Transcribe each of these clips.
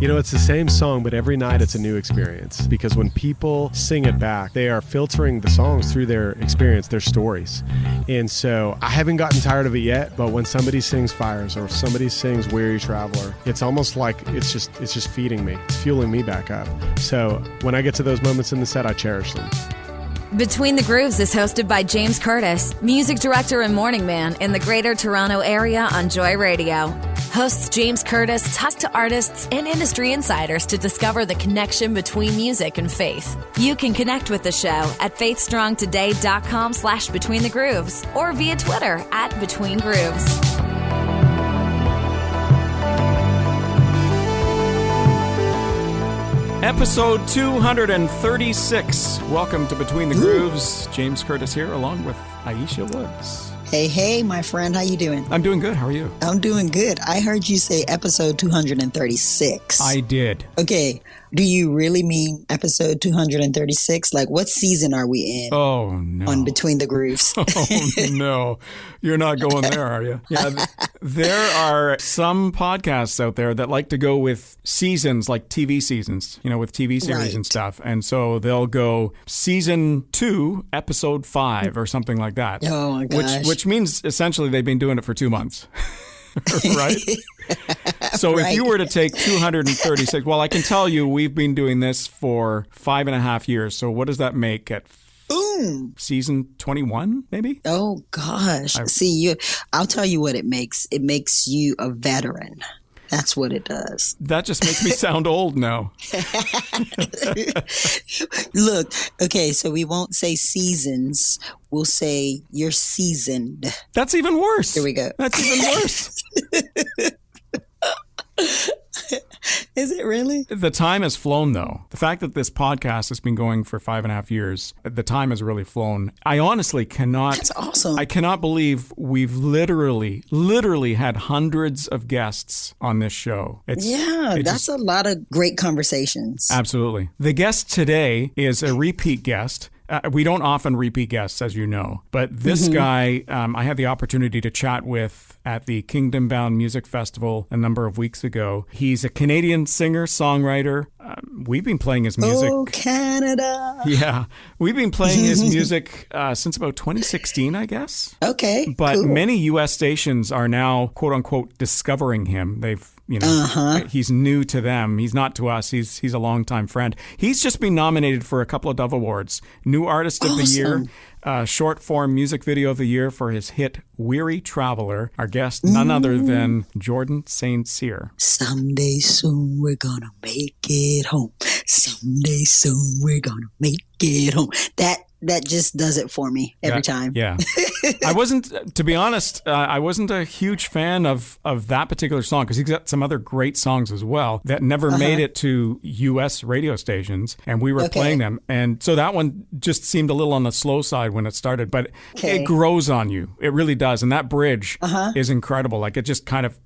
You know, it's the same song, but every night it's a new experience. Because when people sing it back, they are filtering the songs through their experience, their stories. And so I haven't gotten tired of it yet, but when somebody sings Fires or somebody sings Weary Traveler, it's almost like it's just feeding me. It's fueling me back up. So when I get to those moments in the set, I cherish them. Between the Grooves is hosted by James Kurtis, music director and morning man in the Greater Toronto Area on Joy Radio. Hosts James Kurtis talk to artists and industry insiders to discover the connection between music and faith. You can connect with the show at faithstrongtoday.com/betweenthegrooves or via Twitter @betweengrooves. Episode 236. Welcome to Between the Grooves. James Kurtis here along with Aisha Woods. Hey, my friend. How you doing? I'm doing good. How are you? I'm doing good. I heard you say episode 236. I did. Okay. Do you really mean episode 236? Like, what season are we in? Oh, no. On Between the Grooves. Oh, no. You're not going there, are you? Yeah. There are some podcasts out there that like to go with seasons, like TV seasons, with TV series and stuff. And so they'll go season 2, episode 5 or something like that. Oh, my gosh. Which means essentially they've been doing it for 2 months. Right? So if you were to take 236, well, I can tell you we've been doing this for 5.5 years. So what does that make at season 21, maybe? Oh, gosh. I'll tell you what it makes. It makes you a veteran. That's what it does. That just makes me sound old now. Look, okay, so we won't say seasons. We'll say you're seasoned. That's even worse. Here we go. That's even worse. Is it really? The time has flown, though. The fact that this podcast has been going for 5.5 years, the time has really flown. I honestly cannot. That's awesome. I cannot believe we've literally had hundreds of guests on this show. That's a lot of great conversations. Absolutely. The guest today is a repeat guest. We don't often repeat guests, as you know, but this guy I had the opportunity to chat with at the Kingdom Bound Music Festival a number of weeks ago. He's a Canadian singer, songwriter. We've been playing his music. Oh, Canada. Yeah. We've been playing his music since about 2016, I guess. Okay, But cool. many U.S. stations are now, quote unquote, discovering him. They've he's new to them. He's not to us. He's a longtime friend. He's just been nominated for a couple of Dove Awards. New Artist of the Year, Short Form Music Video of the Year for his hit Weary Traveler. Our guest, none other than Jordan St. Cyr. Someday soon we're gonna make it home. Someday soon we're gonna make it home. That just does it for me every time. Yeah. I wasn't, to be honest, I wasn't a huge fan of that particular song because he's got some other great songs as well that never made it to U.S. radio stations, and we were playing them. And so that one just seemed a little on the slow side when it started, but it grows on you. It really does. And that bridge is incredible. Like it just kind of,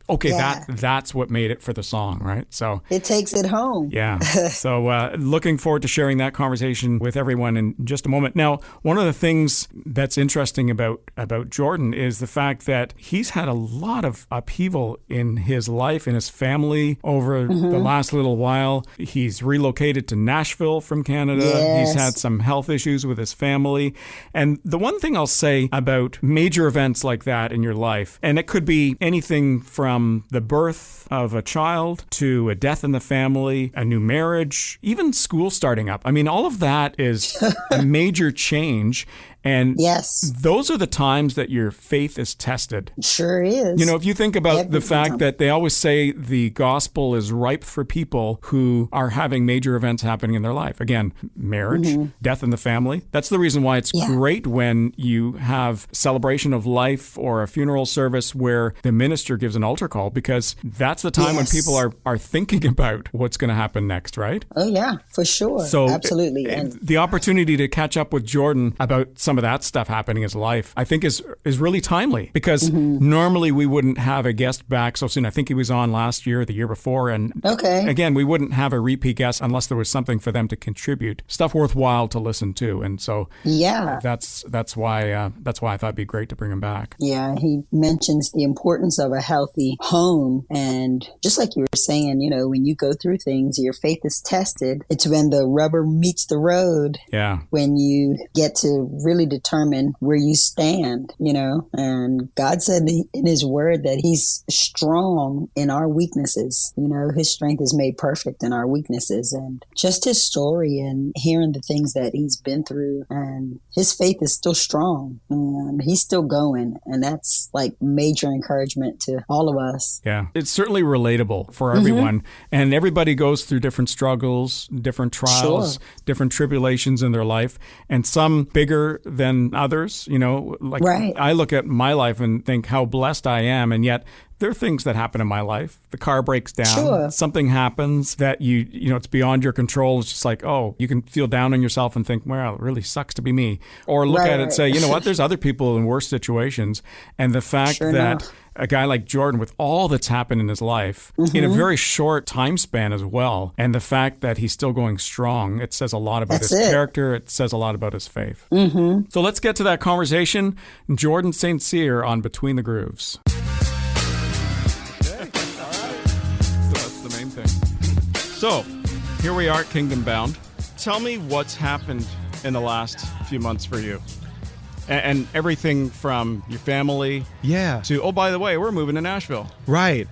that's what made it for the song, right? So it takes it home. Yeah. So looking forward to sharing that conversation with everyone in just a moment. Now, one of the things that's interesting about Jordan is the fact that he's had a lot of upheaval in his life, in his family over the last little while. He's relocated to Nashville from Canada. Yes. He's had some health issues with his family. And the one thing I'll say about major events like that in your life, and it could be anything from the birth of a child to a death in the family, a new marriage, even school starting up. I mean, all of that is a major change. And those are the times that your faith is tested. Sure is. If you think about the fact that they always say the gospel is ripe for people who are having major events happening in their life. Again, marriage, death in the family. That's the reason why it's great when you have celebration of life or a funeral service where the minister gives an altar call, because that's the time when people are thinking about what's going to happen next, right? Oh, yeah, for sure. So absolutely. And the opportunity to catch up with Jordan about some some of that stuff happening in his life, I think is really timely, because normally we wouldn't have a guest back so soon. I think he was on last year, the year before. And again, we wouldn't have a repeat guest unless there was something for them to contribute, stuff worthwhile to listen to. And so that's why I thought it'd be great to bring him back. Yeah, he mentions the importance of a healthy home. And just like you were saying, you know, when you go through things, your faith is tested. It's when the rubber meets the road. Yeah. When you get to really determine where you stand, you know. And God said in his word that he's strong in our weaknesses. You know, his strength is made perfect in our weaknesses. And just his story and hearing the things that he's been through, and his faith is still strong. And he's still going. And that's like major encouragement to all of us. Yeah. It's certainly relatable for everyone. And everybody goes through different struggles, different trials, different tribulations in their life, and some bigger than others. You know, like I look at my life and think how blessed I am, and yet there are things that happen in my life. The car breaks down. Something happens that you know, it's beyond your control. It's just like, oh, you can feel down on yourself and think, well, it really sucks to be me. Or look at it and say, you know what, there's other people in worse situations. And the fact that a guy like Jordan, with all that's happened in his life, in a very short time span as well, and the fact that he's still going strong, it says a lot about his character. It says a lot about his faith. So let's get to that conversation. Jordan St. Cyr on Between the Grooves. So, here we are at Kingdom Bound. Tell me what's happened in the last few months for you. And everything from your family to, oh, by the way, we're moving to Nashville. Right.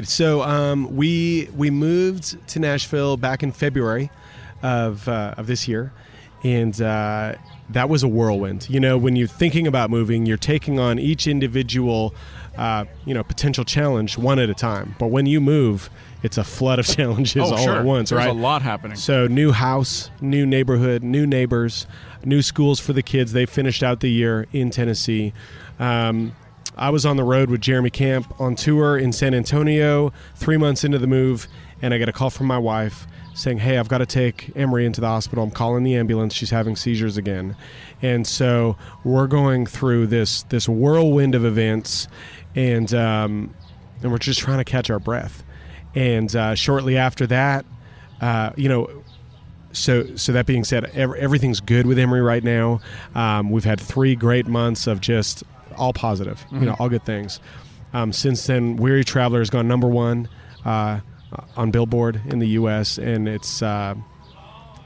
So we moved to Nashville back in February of this year. And that was a whirlwind. You know, when you're thinking about moving, you're taking on each individual potential challenge one at a time. But when you move, it's a flood of challenges all at once, There's right? a lot happening. So new house, new neighborhood, new neighbors, new schools for the kids. They finished out the year in Tennessee. I was on the road with Jeremy Camp on tour in San Antonio 3 months into the move, and I get a call from my wife saying, hey, I've got to take Emery into the hospital. I'm calling the ambulance. She's having seizures again. And so we're going through this whirlwind of events, and we're just trying to catch our breath. And shortly after that, so that being said, everything's good with Emery right now. We've had 3 great months of just all positive, all good things. Since then, Weary Traveler has gone number 1 on Billboard in the U.S., and it's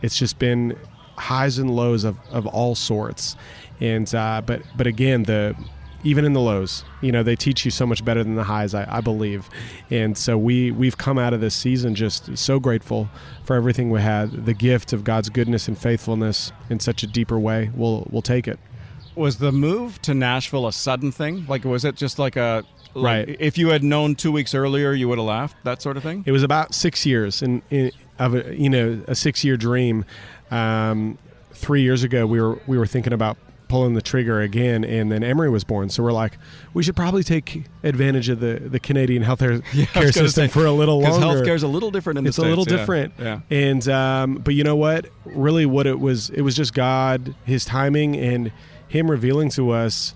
just been highs and lows of all sorts. And but again, even in the lows, they teach you so much better than the highs, I believe. And so we've come out of this season just so grateful for everything we had, the gift of God's goodness and faithfulness in such a deeper way. We'll take it. Was the move to Nashville a sudden thing? Like, was it just like right? If you had known 2 weeks earlier, you would have left, that sort of thing? It was about 6 years of a 6-year dream. 3 years ago, we were thinking about pulling the trigger again, and then Emery was born. So we're like, we should probably take advantage of the Canadian healthcare system for a little longer. Because healthcare is a little different in the States. It's a little different. Yeah. And but you know what? Really, what it was just God, His timing, and Him revealing to us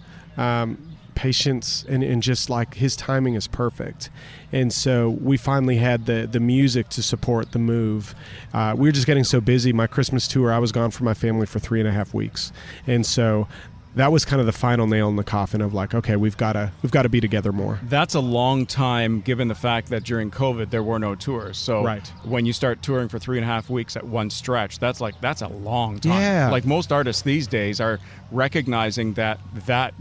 patience, and just like His timing is perfect. And so we finally had the music to support the move. We were just getting so busy. My Christmas tour, I was gone from my family for 3.5 weeks. And so that was kind of the final nail in the coffin of like, okay, we've got to be together more. That's a long time, given the fact that during COVID there were no tours. So when you start touring for 3.5 weeks at one stretch, that's a long time. Yeah. Like most artists these days are recognizing that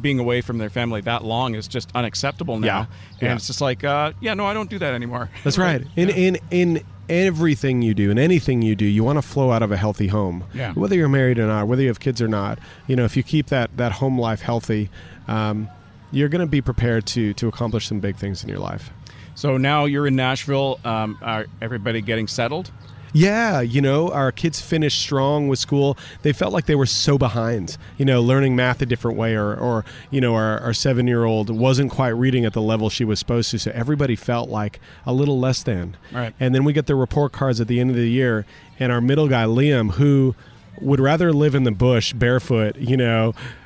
being away from their family that long is just unacceptable now. And it's just like, no, I don't do that anymore. That's right. In everything you do and anything you do, you want to flow out of a healthy home. Yeah. Whether you're married or not, whether you have kids or not, if you keep that home life healthy, you're going to be prepared to accomplish some big things in your life. So now you're in Nashville. Are everybody getting settled? Yeah, our kids finished strong with school. They felt like they were so behind, learning math a different way, or our 7-year-old wasn't quite reading at the level she was supposed to. So everybody felt like a little less than. Right. And then we get the report cards at the end of the year, and our middle guy, Liam, who would rather live in the bush barefoot,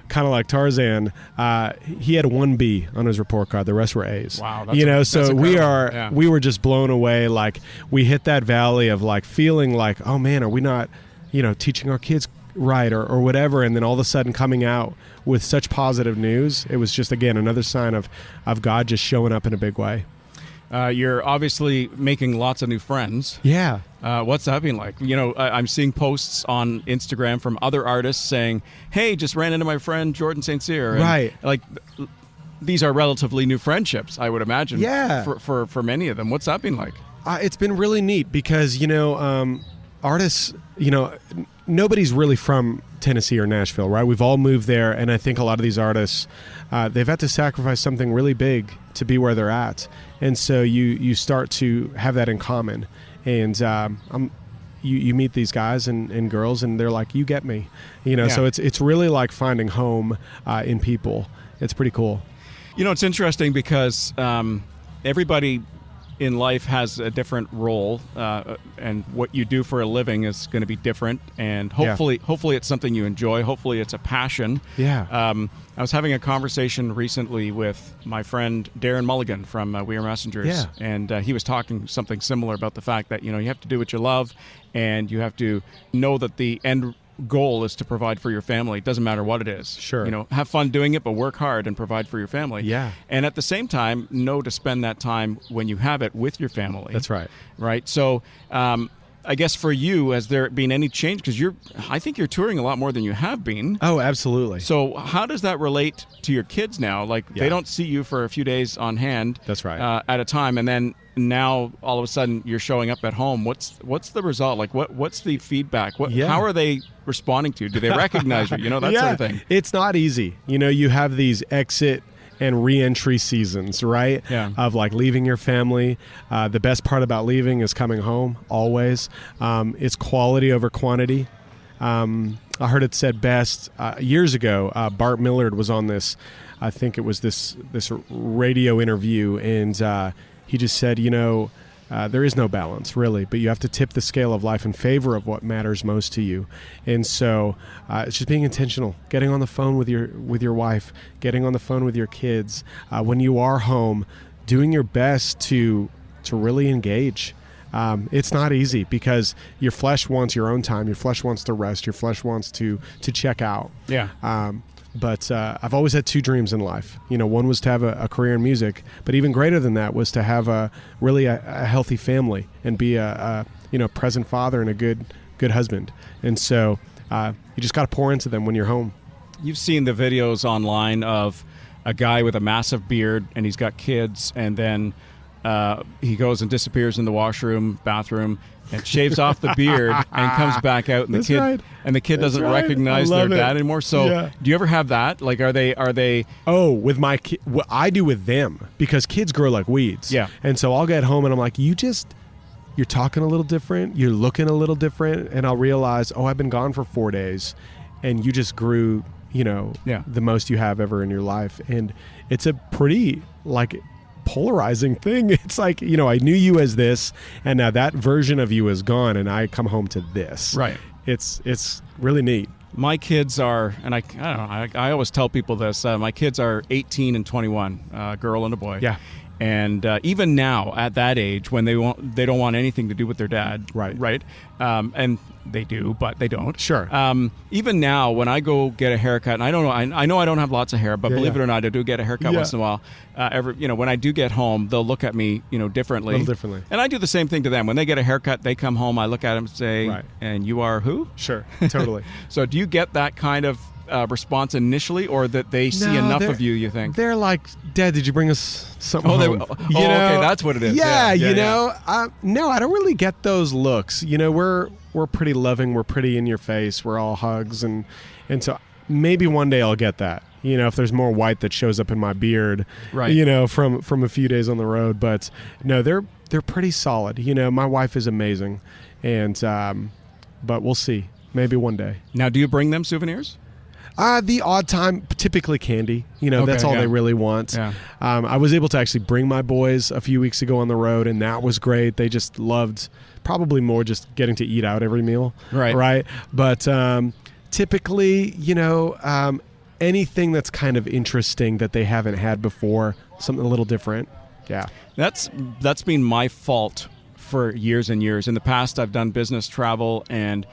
kind of like Tarzan, he had 1 B on his report card. The rest were A's. Wow. So we were just blown away. Like, we hit that valley of like feeling like, oh man, are we not, teaching our kids right or whatever, and then all of a sudden coming out with such positive news. It was just, again, another sign of God just showing up in a big way. You're obviously making lots of new friends. Yeah. What's that been like? I'm seeing posts on Instagram from other artists saying, hey, just ran into my friend Jordan St. Cyr. Right. Like, these are relatively new friendships, I would imagine. Yeah. For many of them. What's that been like? It's been really neat because, artists, nobody's really from Tennessee or Nashville, right? We've all moved there, and I think a lot of these artists, they've had to sacrifice something really big to be where they're at. And so you start to have that in common. And you meet these guys and girls, and they're like, you get me. So it's really like finding home in people. It's pretty cool. It's interesting because everybody in life has a different role, and what you do for a living is going to be different. And hopefully it's something you enjoy. Hopefully it's a passion. Yeah. I was having a conversation recently with my friend Darren Mulligan from We Are Messengers. Yeah. And he was talking something similar about the fact that, you have to do what you love, and you have to know that the end goal is to provide for your family. It doesn't matter what it is. Sure. Have fun doing it, but work hard and provide for your family. Yeah. And at the same time, know to spend that time when you have it with your family. That's right. Right. So, I guess for you, has there been any change? Because I think you're touring a lot more than you have been. Oh, absolutely. So how does that relate to your kids now? Like, they don't see you for a few days on hand. That's right. At a time, and then now all of a sudden you're showing up at home. What's the result? Like, what's the feedback? How are they responding to you? Do they recognize you? That sort of thing. It's not easy. You have these exit and re-entry seasons, right? Yeah. Of like leaving your family. The best part about leaving is coming home, always. It's quality over quantity. I heard it said best years ago. Bart Millard was on this, I think it was this radio interview, and he just said, there is no balance, really, but you have to tip the scale of life in favor of what matters most to you. And so it's just being intentional, getting on the phone with your wife, getting on the phone with your kids. When you are home, doing your best to really engage. It's not easy because your flesh wants your own time. Your flesh wants to rest. Your flesh wants to check out. Yeah. But I've always had 2 dreams in life. One was to have a career in music, but even greater than that was to have a healthy family and be a present father and a good husband. And so you just got to pour into them when you're home. You've seen the videos online of a guy with a massive beard, and he's got kids, and then he goes and disappears in the washroom, bathroom, and shaves off the beard and comes back out, and the kid doesn't recognize their dad anymore. So do you ever have that? Like, are they? Oh, with my kid, what I do with them, because kids grow like weeds. Yeah. And so I'll get home and I'm like, you're talking a little different, you're looking a little different, and I'll realize, I've been gone for 4 days, and you just grew, the most you have ever in your life. And it's a pretty polarizing thing. It's like, I knew you as this, and now that version of you is gone, and I come home to this. Right. It's really neat. My kids are, and I don't know, I always tell people this, my kids are 18 and 21, a girl and a boy. Yeah. And even now, at that age, when they don't want anything to do with their dad, right, and they do, but they don't. Sure. Even now, when I go get a haircut, and I don't know, I know I don't have lots of hair, but believe it or not, I do get a haircut once in a while. When I do get home, they'll look at me, differently. A little differently. And I do the same thing to them. When they get a haircut, they come home, I look at them and say, "And you are who?" Sure. Totally. So, do you get that kind of response initially, or that they see enough of you think? They're like, Dad, did you bring us something home? Okay, that's what it is. No, I don't really get those looks. We're pretty loving, we're pretty in your face, we're all hugs, and so maybe one day I'll get that. If there's more white that shows up in my beard, right. From a few days on the road. But no, they're pretty solid. My wife is amazing, and but we'll see. Maybe one day. Now, do you bring them souvenirs? The odd time, typically candy. That's all they really want. Yeah. I was able to actually bring my boys a few weeks ago on the road, and that was great. They just loved, probably more just getting to eat out every meal. Right. Right. But typically, anything that's kind of interesting that they haven't had before, something a little different. Yeah. That's been my fault for years and years. In the past, I've done business travel, and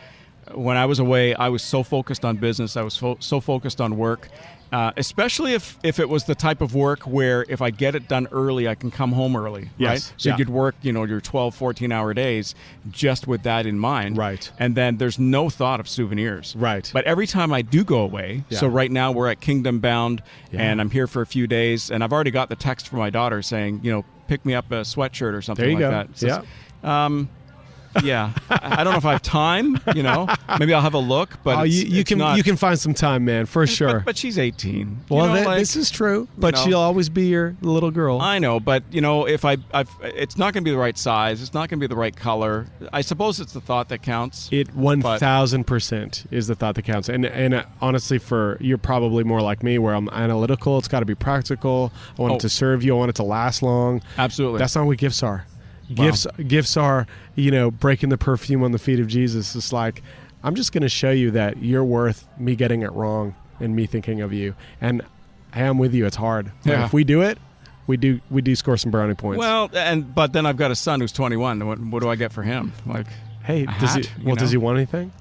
when I was away, I was so focused on business. I was so focused on work, especially if it was the type of work where if I get it done early, I can come home early, Yes. right? So Yeah. you'd work, your 12, 14-hour days just with that in mind. Right. And then there's no thought of souvenirs. Right. But every time I do go away, Yeah. so right now we're at Kingdom Bound, Yeah. and I'm here for a few days, and I've already got the text from my daughter saying, pick me up a sweatshirt or something There you like go. that. So, yeah, I don't know if I have time. Maybe I'll have a look. But you can find some time, man, for sure. But she's 18. Well, this is true. But she'll always be your little girl. I know, but if it's not going to be the right size. It's not going to be the right color. I suppose it's the thought that counts. It 1,000% is the thought that counts. And honestly, you're probably more like me, where I'm analytical. It's got to be practical. I want it to serve you. I want it to last long. Absolutely. That's not what gifts are. Wow. Gifts are, breaking the perfume on the feet of Jesus. It's like, I'm just going to show you that you're worth me getting it wrong and me thinking of you. And I am with you. It's hard. But Yeah. if we do it, we do score some brownie points. Well, but then I've got a son who's 21. What do I get for him? Like, hey, does he want anything?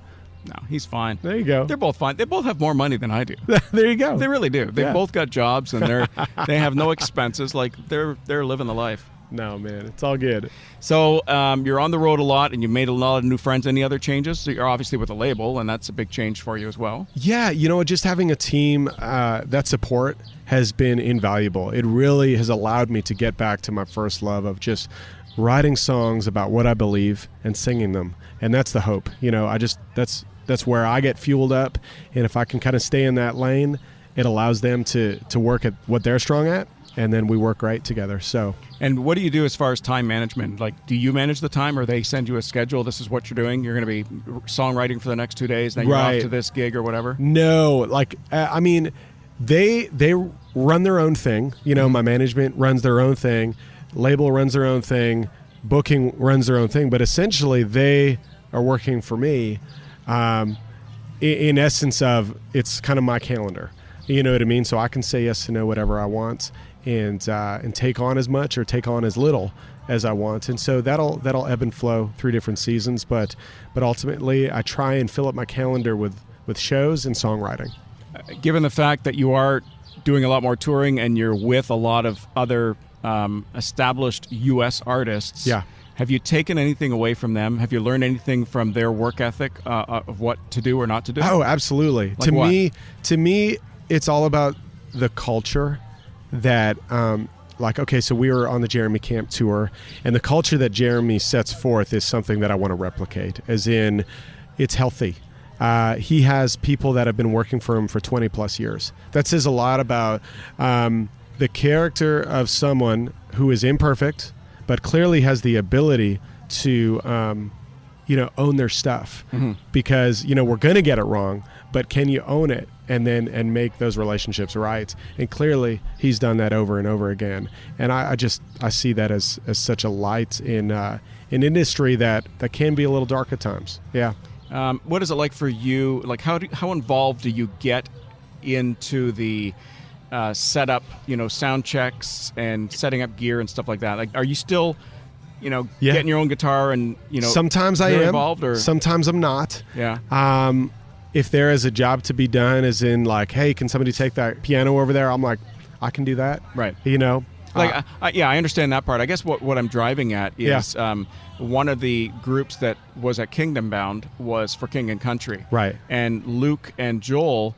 No, he's fine. There you go. They're both fine. They both have more money than I do. There you go. They really do. They Yeah. both got jobs, and they have no expenses. Like they're living the life. No, man, it's all good. So you're on the road a lot, and you made a lot of new friends. Any other changes? So you're obviously with a label, and that's a big change for you as well. Yeah, just having a team that support has been invaluable. It really has allowed me to get back to my first love of writing songs about what I believe and singing them, and that's the hope. That's where I get fueled up, and if I can kind of stay in that lane, it allows them to work at what they're strong at, and then we work great together. So. And what do you do as far as time management? Like, do you manage the time, or they send you a schedule? This is what you're doing. You're going to be songwriting for the next 2 days, then you're off to this gig or whatever. No, they run their own thing. My management runs their own thing, label runs their own thing, booking runs their own thing. But essentially, they are working for me. In essence, it's kind of my calendar. You know what I mean? So I can say yes to no whatever I want. And take on as much or take on as little as I want, and so that'll ebb and flow through different seasons. But ultimately, I try and fill up my calendar with shows and songwriting. Given the fact that you are doing a lot more touring and you're with a lot of other established U.S. artists, Yeah. Have you taken anything away from them? Have you learned anything from their work ethic of what to do or not to do? Oh, absolutely. Like what? To me, it's all about the culture. That so we were on the Jeremy Camp tour, and the culture that Jeremy sets forth is something that I want to replicate, as in it's healthy. He has people that have been working for him for 20 plus years. That says a lot about the character of someone who is imperfect, but clearly has the ability to own their stuff. Mm-hmm. Because we're going to get it wrong, but can you own it and make those relationships right? And clearly he's done that over and over again. And I see that as such a light in an industry that can be a little dark at times. Yeah. What is it like for you? Like how involved do you get into the setup, sound checks and setting up gear and stuff like that? Like, are you still getting your own guitar and sometimes I am involved, or sometimes I'm not. Yeah. If there is a job to be done, as in like, hey, can somebody take that piano over there? I'm like, I can do that. Right. Like, I understand that part. I guess what I'm driving at is one of the groups that was at Kingdom Bound was For King and Country. Right. And Luke and Joel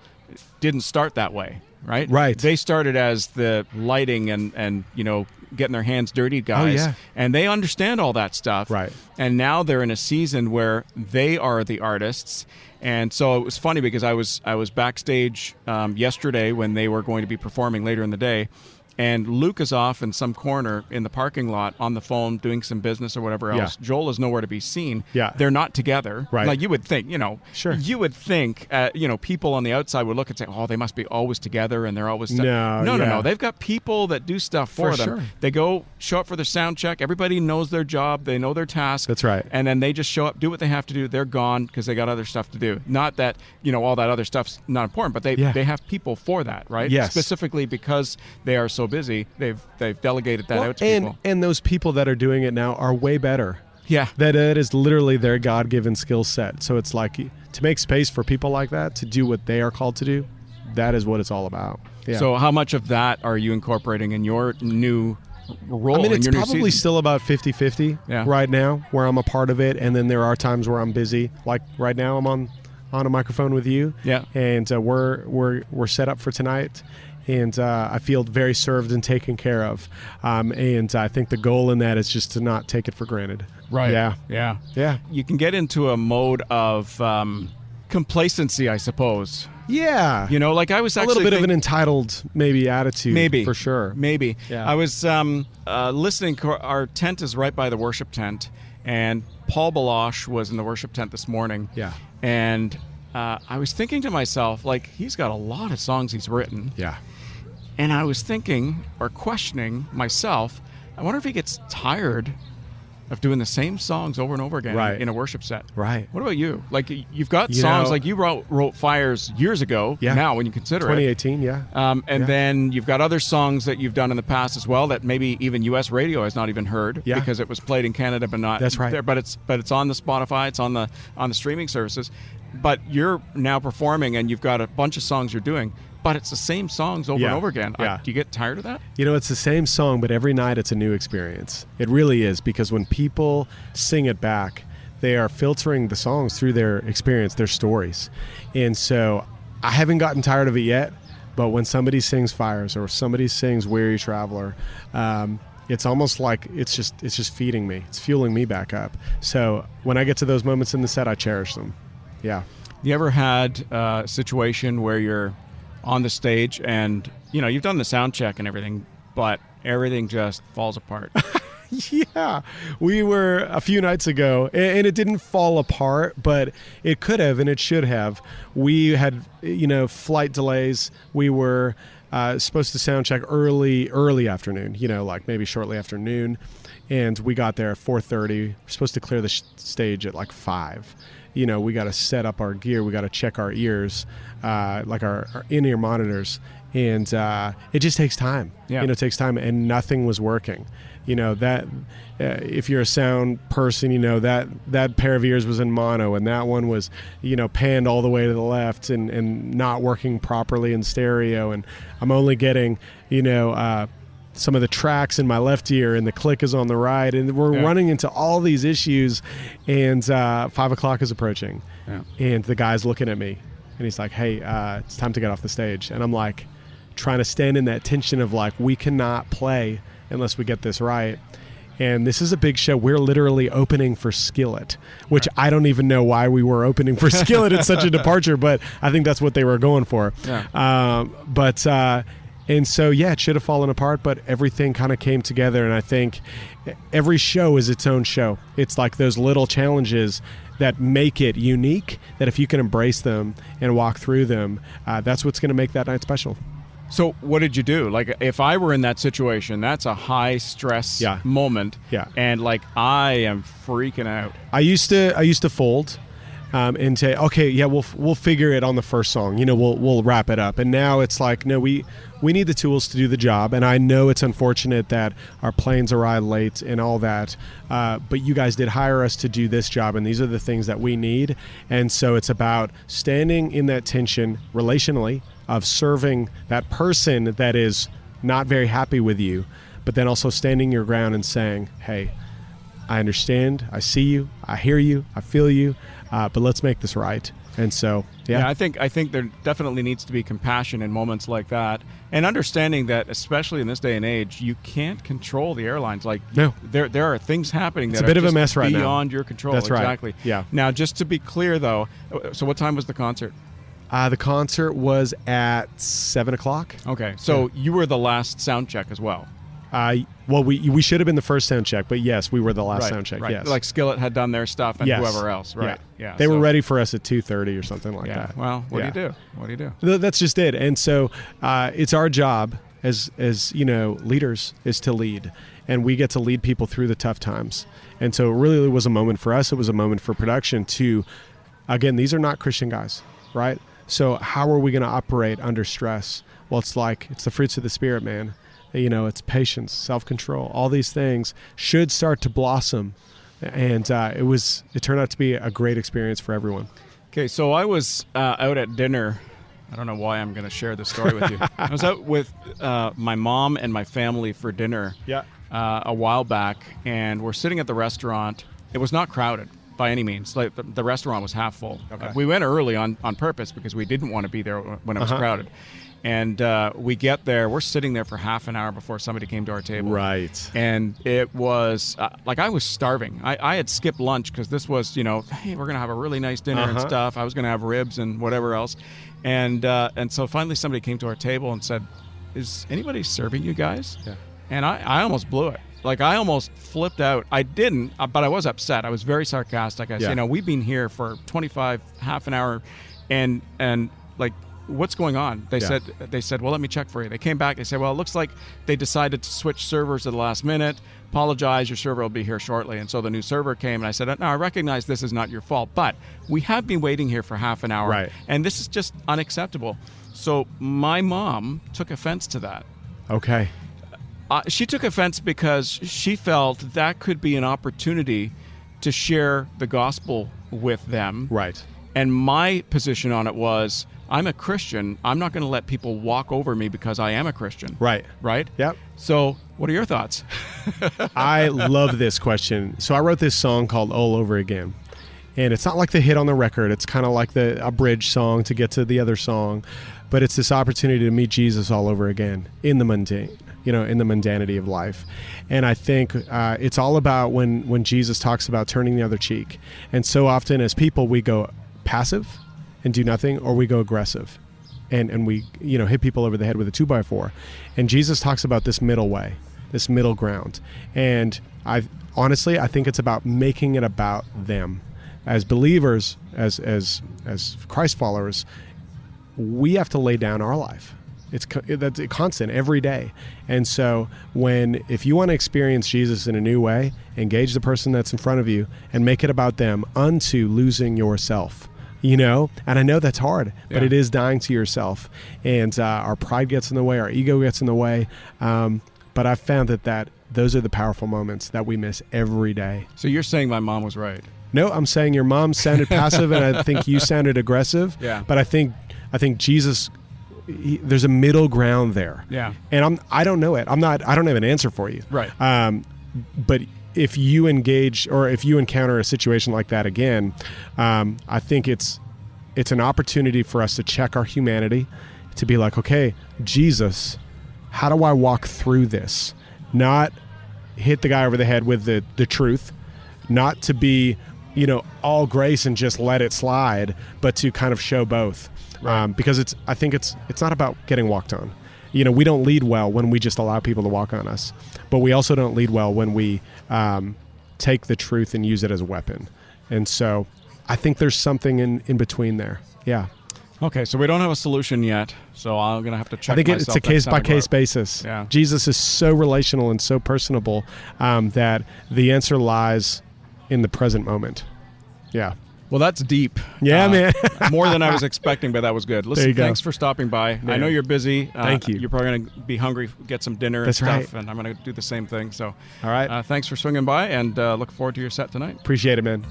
didn't start that way, right? Right. They started as the lighting and getting their hands dirty guys. Oh, yeah. And they understand all that stuff. Right. And now they're in a season where they are the artists. And so it was funny because I was backstage yesterday when they were going to be performing later in the day, and Luke is off in some corner in the parking lot on the phone doing some business or whatever else. Yeah. Joel is nowhere to be seen. Yeah. They're not together. Right. Like you would think, Sure. you would think, people on the outside would look and say, oh, they must be always together and they're always... No. They've got people that do stuff for them. Sure. They go show up for their sound check. Everybody knows their job. They know their task. That's right. And then they just show up, do what they have to do. They're gone because they got other stuff to do. Not that, all that other stuff's not important, but they have people for that, right? Yes. Specifically because they are so busy, they've delegated that out to people. And those people that are doing it now are way better. Yeah. That it is literally their God-given skill set. So it's like to make space for people like that to do what they are called to do, that is what it's all about. Yeah. So how much of that are you incorporating in your new role? I mean, it's in your probably new season? still about 50-50 right now, where I'm a part of it, and then there are times where I'm busy. Like right now, I'm on a microphone with you, and we're set up for tonight, and I feel very served and taken care of. And I think the goal in that is just to not take it for granted. Right. Yeah. You can get into a mode of complacency, I suppose. Yeah. Like I was actually a little bit of an entitled maybe attitude. Maybe. For sure. Maybe. Yeah. I was listening. Our tent is right by the worship tent, and Paul Baloche was in the worship tent this morning. Yeah. And I was thinking to myself, like, he's got a lot of songs he's written. Yeah. And I was thinking or questioning myself, I wonder if he gets tired of doing the same songs over and over again in a worship set. Right. What about you? Like, you've got songs, like you wrote Fires years ago, now when you consider 2018, it. 2018, and then you've got other songs that you've done in the past as well that maybe even U.S. radio has not even heard because it was played in Canada but not there. But it's on the Spotify, it's on the streaming services. But you're now performing and you've got a bunch of songs you're doing, but it's the same songs over and over again. Do you get tired of that? It's the same song, but every night it's a new experience. It really is, because when people sing it back, they are filtering the songs through their experience, their stories. And so I haven't gotten tired of it yet, but when somebody sings Fires or somebody sings Weary Traveler, it's almost like it's just feeding me. It's fueling me back up. So when I get to those moments in the set, I cherish them. Yeah. You ever had a situation where you're on the stage and, you've done the sound check and everything, but everything just falls apart? Yeah. We were a few nights ago, and it didn't fall apart, but it could have and it should have. We had, flight delays. We were supposed to sound check early afternoon, like maybe shortly after noon. And we got there at 4:30. We're supposed to clear the stage at like 5. We got to set up our gear. We got to check our ears, like our in-ear monitors. And it just takes time. Yeah. It takes time, and nothing was working. That if you're a sound person, that pair of ears was in mono, and that one was, panned all the way to the left and not working properly in stereo. And I'm only getting, some of the tracks in my left ear, and the click is on the right, and we're running into all these issues. And 5 o'clock is approaching, and the guy's looking at me, and he's like, "Hey, it's time to get off the stage." And I'm like, trying to stand in that tension of like, we cannot play unless we get this right. And this is a big show. We're literally opening for Skillet, which I don't even know why we were opening for Skillet. It's such a departure, but I think that's what they were going for. And so, it should have fallen apart, but everything kind of came together. And I think every show is its own show. It's like those little challenges that make it unique, that if you can embrace them and walk through them, that's what's going to make that night special. So what did you do? Like, if I were in that situation, that's a high stress moment. Yeah. And like, I am freaking out. I used to fold. And say, okay, we'll figure it on the first song. We'll wrap it up. And now it's like, no, we need the tools to do the job. And I know it's unfortunate that our planes arrived late and all that, but you guys did hire us to do this job, and these are the things that we need. And so it's about standing in that tension relationally of serving that person that is not very happy with you, but then also standing your ground and saying, hey, I understand, I see you, I hear you, I feel you, but let's make this right. And so, I think there definitely needs to be compassion in moments like that, and understanding that, especially in this day and age, you can't control the airlines. Like, no, there are things happening it's that a bit are of a mess right beyond now. your control. That's right. Exactly. Yeah. Now, just to be clear, though, so what time was the concert? The concert was at 7:00. Okay, so you were the last sound check as well. Well, we should have been the first sound check, but yes, we were the last sound check. Right. Yes, like Skillet had done their stuff and whoever else. Right. Yeah. They were ready for us at 2:30 or something like that. Well, what do you do? What do you do? That's just it. And so it's our job as leaders is to lead, and we get to lead people through the tough times. And so it really was a moment for us. It was a moment for production to, again, these are not Christian guys, right? So how are we going to operate under stress? Well, it's the fruits of the Spirit, man. It's patience, self-control. All these things should start to blossom. And it turned out to be a great experience for everyone. Okay, so I was out at dinner. I don't know why I'm going to share this story with you. I was out with my mom and my family for dinner a while back, and we're sitting at the restaurant. It was not crowded by any means. Like the restaurant was half full. Okay. We went early on purpose because we didn't want to be there when it was crowded. And we get there, we're sitting there for half an hour before somebody came to our table. Right. And it was, I was starving. I had skipped lunch because this was, hey, we're going to have a really nice dinner and stuff. I was going to have ribs and whatever else. And so finally somebody came to our table and said, is anybody serving you guys? Yeah. And I almost blew it. Like, I almost flipped out. I didn't, but I was upset. I was very sarcastic. I said, we've been here for half an hour, and like, what's going on? They said, well, let me check for you. They came back. They said, well, it looks like they decided to switch servers at the last minute. Apologize, your server will be here shortly. And so the new server came, and I said, no, I recognize this is not your fault, but we have been waiting here for half an hour, and this is just unacceptable. So my mom took offense to that. Okay. She took offense because she felt that could be an opportunity to share the gospel with them. Right. And my position on it was, I'm a Christian. I'm not going to let people walk over me because I am a Christian. Right. Right? Yep. So what are your thoughts? I love this question. So I wrote this song called All Over Again. And it's not like the hit on the record. It's kind of like a bridge song to get to the other song. But it's this opportunity to meet Jesus all over again in the mundane, in the mundanity of life. And I think it's all about when Jesus talks about turning the other cheek. And so often as people, we go passive and do nothing, or we go aggressive and we hit people over the head with a 2x4. And Jesus talks about this middle way, this middle ground. And I think it's about making it about them. As believers, as Christ followers, we have to lay down our life. That's a constant every day. And so if you want to experience Jesus in a new way, engage the person that's in front of you and make it about them unto losing yourself. And I know that's hard, but it is dying to yourself. And our pride gets in the way, our ego gets in the way. But I've found that those are the powerful moments that we miss every day. So you're saying my mom was right? No, I'm saying your mom sounded passive, and I think you sounded aggressive. Yeah. But I think Jesus, there's a middle ground there. Yeah. And I don't know it. I don't have an answer for you. Right. But if you engage or if you encounter a situation like that again, I think it's an opportunity for us to check our humanity, to be like, okay, Jesus, how do I walk through this? Not hit the guy over the head with the truth, not to be, all grace and just let it slide, but to kind of show both. Right. Because I think it's not about getting walked on. We don't lead well when we just allow people to walk on us, but we also don't lead well when we take the truth and use it as a weapon. And so I think there's something in between there. Yeah. Okay, so we don't have a solution yet, so I'm going to have to check. I think it's a case-by-case basis. Yeah. Jesus is so relational and so personable that the answer lies in the present moment. Yeah. Well, that's deep. Yeah, man. More than I was expecting, but that was good. Listen, go. Thanks for stopping by. Yeah. I know you're busy. Thank you. You're probably going to be hungry, get some dinner That's and stuff, right. and I'm going to do the same thing. So, all right. Thanks for swinging by, and look forward to your set tonight. Appreciate it, man.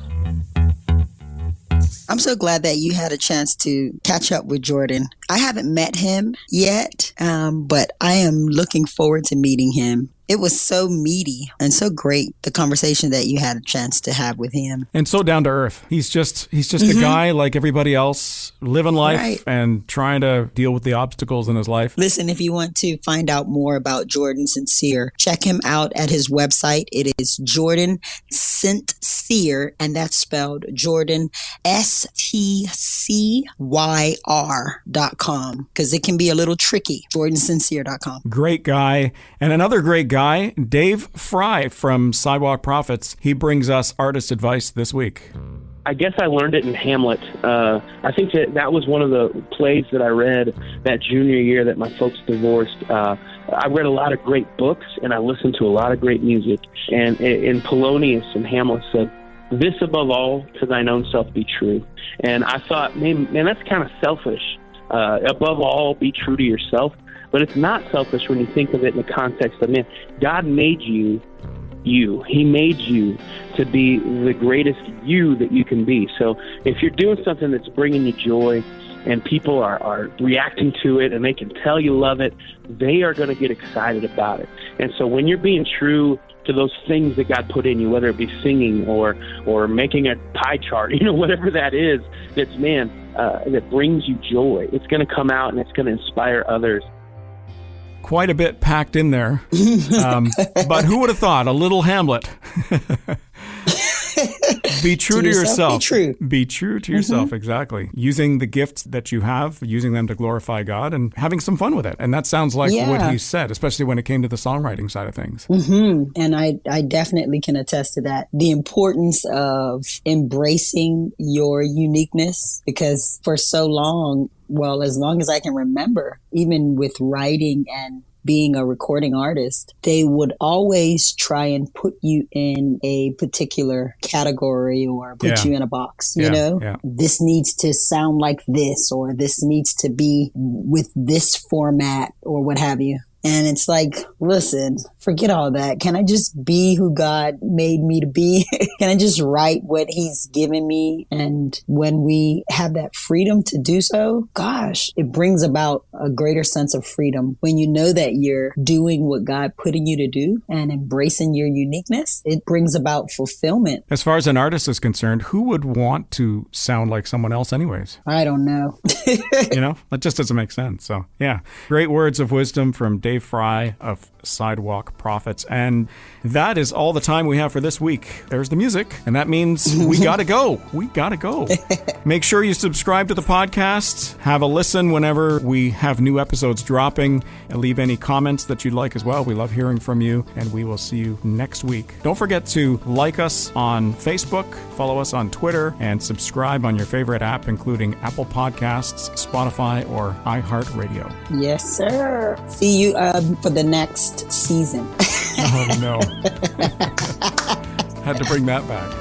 I'm so glad that you had a chance to catch up with Jordan. I haven't met him yet, but I am looking forward to meeting him It was so meaty and so great, the conversation that you had a chance to have with him. And so down to earth. He's just a guy like everybody else, living life and trying to deal with the obstacles in his life. Listen, if you want to find out more about Jordan Sincere, check him out at his website. It is Jordan Sincere, and that's spelled Jordan STCYR.com, because it can be a little tricky. JordanSincere.com. Great guy. And another great guy, Dave Fry from Sidewalk Prophets. He brings us artist advice this week. I guess I learned it in Hamlet. I think that was one of the plays that I read that junior year that my folks divorced. I read a lot of great books, and I listened to a lot of great music. And in Polonius and Hamlet said, "This above all, to thine own self be true." And I thought, man, that's kind of selfish. Above all, be true to yourself. But it's not selfish when you think of it in the context of, man, God made you. He made you to be the greatest you that you can be. So if you're doing something that's bringing you joy and people are reacting to it and they can tell you love it, they are going to get excited about it. And so when you're being true to those things that God put in you, whether it be singing or making a pie chart, whatever that is, that's, that brings you joy, it's going to come out and it's going to inspire others. Quite a bit packed in there. But who would have thought? A little Hamlet. Be true to yourself. Be true to yourself, exactly. Using the gifts that you have, using them to glorify God and having some fun with it. And that sounds like what he said, especially when it came to the songwriting side of things. And I definitely can attest to that. The importance of embracing your uniqueness, because for so long, well, as long as I can remember, even with writing and being a recording artist, they would always try and put you in a particular category or put you in a box, you know? Yeah. This needs to sound like this, or this needs to be with this format, or what have you. And it's like, listen, forget all that. Can I just be who God made me to be? Can I just write what he's given me? And when we have that freedom to do so, gosh, it brings about a greater sense of freedom. When you know that you're doing what God put in you to do and embracing your uniqueness, it brings about fulfillment. As far as an artist is concerned, who would want to sound like someone else anyways? I don't know. That just doesn't make sense. So, yeah, great words of wisdom from Dave Fry of Sidewalk Prophets. And that is all the time we have for this week. There's the music, and that means we gotta go. We gotta go. Make sure you subscribe to the podcast. Have a listen whenever we have new episodes dropping, and leave any comments that you'd like as well. We love hearing from you, and we will see you next week. Don't forget to like us on Facebook, follow us on Twitter, and subscribe on your favorite app, including Apple Podcasts, Spotify, or iHeartRadio. Yes, sir. See you for the next season. Oh, no. Had to bring that back.